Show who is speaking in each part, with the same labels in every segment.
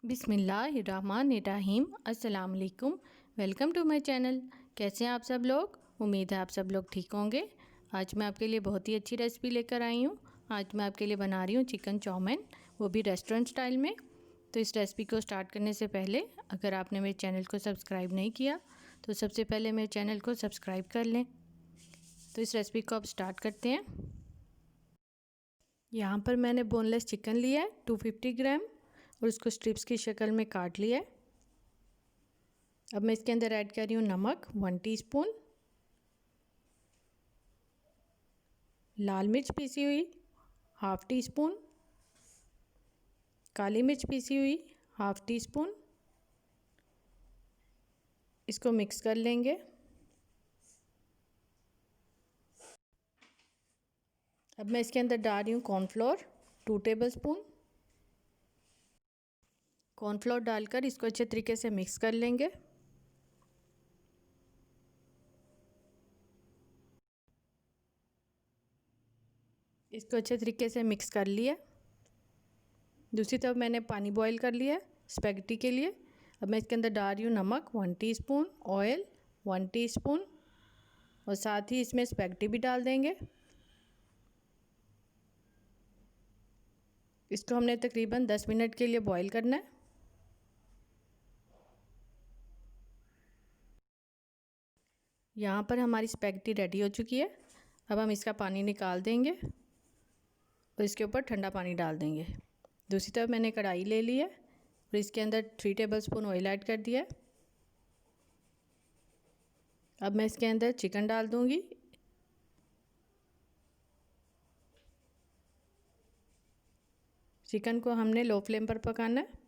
Speaker 1: बिस्मिल्लाहिर्रहमानिर्रहीम। अस्सलाम वालेकुम। Welcome to my channel. कैसे हैं आप सब लोग? उम्मीद है आप सब लोग ठीक होंगे। आज मैं आपके लिए बहुत ही अच्छी रेसिपी लेकर आई हूँ। आज मैं आपके लिए बना रही हूँ चिकन चाउमीन, वो भी रेस्टोरेंट स्टाइल में। तो इस रेसिपी को स्टार्ट करने से पहले अगर आपने मेरे चैनल को सब्सक्राइब नहीं किया तो सबसे पहले मेरे चैनल को सब्सक्राइब कर लें। तो इस रेसिपी को अब स्टार्ट करते हैं। यहाँ पर मैंने बोनलेस चिकन लिया है 250 ग्राम और उसको स्ट्रिप्स की शक्ल में काट लिया है। अब मैं इसके अंदर ऐड कर रही हूँ नमक 1 टीस्पून, लाल मिर्च पीसी हुई 1/2 टीस्पून, काली मिर्च पीसी हुई 1/2 टीस्पून। इसको मिक्स कर लेंगे। अब मैं इसके अंदर डाल रही हूँ कॉर्नफ्लोर 2 टेबलस्पून। कॉर्नफ्लोर डालकर इसको अच्छे तरीके से मिक्स कर लेंगे। इसको अच्छे तरीके से मिक्स कर लिया। दूसरी तरफ मैंने पानी बॉईल कर लिया है स्पैगेटी के लिए। अब मैं इसके अंदर डाल रही हूँ नमक 1 टीस्पून, ऑयल 1 टीस्पून और साथ ही इसमें स्पैगेटी भी डाल देंगे। इसको हमने तकरीबन 10 मिनट के लिए बॉईल करना है। यहाँ पर हमारी स्पैगेटी रेडी हो चुकी है। अब हम इसका पानी निकाल देंगे और इसके ऊपर ठंडा पानी डाल देंगे। दूसरी तरफ मैंने कढ़ाई ले ली है और इसके अंदर 3 टेबलस्पून ऑयल ऐड कर दिया है। अब मैं इसके अंदर चिकन डाल दूँगी। चिकन को हमने लो फ्लेम पर पकाना है।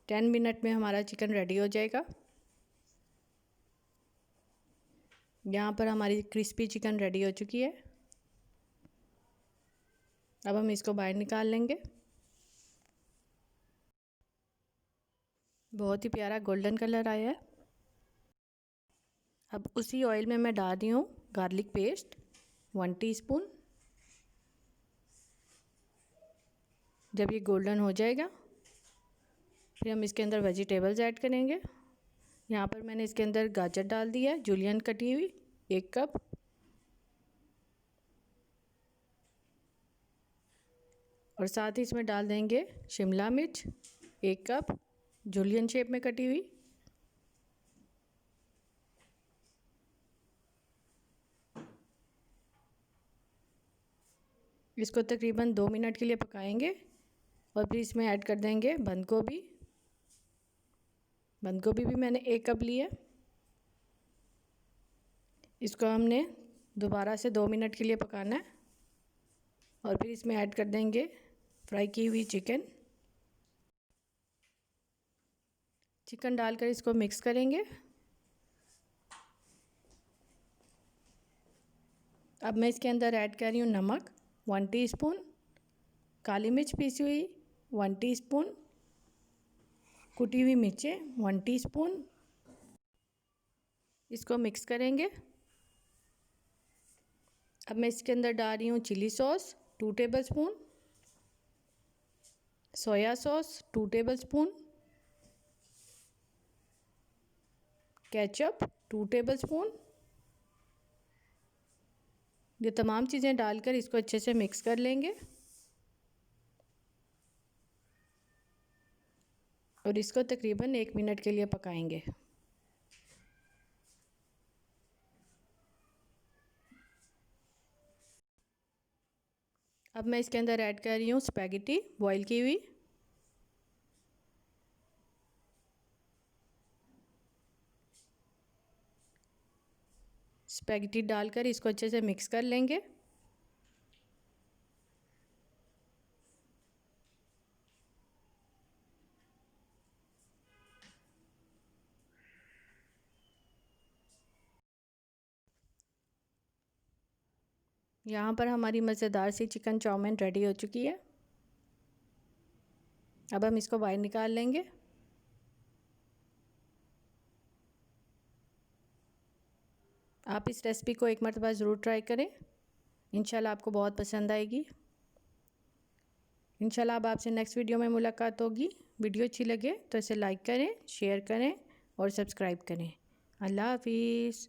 Speaker 1: 10 मिनट में हमारा चिकन रेडी हो जाएगा। यहाँ पर हमारी क्रिस्पी चिकन रेडी हो चुकी है। अब हम इसको बाहर निकाल लेंगे। बहुत ही प्यारा गोल्डन कलर आया है। अब उसी ऑयल में मैं डाल रही हूँ गार्लिक पेस्ट 1 टीस्पून। जब ये गोल्डन हो जाएगा फिर हम इसके अंदर वेजिटेबल्स ऐड करेंगे। यहाँ पर मैंने इसके अंदर गाजर डाल दिया है जूलियन कटी हुई 1 कप, और साथ ही इसमें डाल देंगे शिमला मिर्च 1 कप जूलियन शेप में कटी हुई। इसको तकरीबन 2 मिनट के लिए पकाएंगे और फिर इसमें ऐड कर देंगे बंद गोभी। बंद गोभी भी मैंने 1 कप लिया। इसको हमने दोबारा से 2 मिनट के लिए पकाना है और फिर इसमें ऐड कर देंगे फ्राई की हुई चिकन। चिकन डालकर इसको मिक्स करेंगे। अब मैं इसके अंदर ऐड कर रही हूँ नमक 1 टीस्पून, काली मिर्च पीसी हुई 1 टीस्पून, कुटी हुई मिर्चें 1 टीस्पून। इसको मिक्स करेंगे। अब मैं इसके अंदर डाल रही हूँ chilli sauce 2 tablespoon, soya sauce 2 tablespoon, ketchup 2 tablespoon. ये तमाम चीज़ें डालकर इसको अच्छे से मिक्स कर लेंगे और इसको तकरीबन 1 मिनट के लिए पकाएंगे। अब मैं इसके अंदर ऐड कर रही हूँ स्पैगेटी बॉईल की हुई। स्पैगेटी डालकर इसको अच्छे से मिक्स कर लेंगे। यहाँ पर हमारी मज़ेदार सी चिकन चाउमीन रेडी हो चुकी है। अब हम इसको बाहर निकाल लेंगे। आप इस रेसिपी को एक मरतबा ज़रूर ट्राई करें, इंशाल्लाह आपको बहुत पसंद आएगी। इंशाल्लाह अब आपसे नेक्स्ट वीडियो में मुलाकात होगी। वीडियो अच्छी लगे तो इसे लाइक करें, शेयर करें और सब्सक्राइब करें। अल्लाह हाफिज़।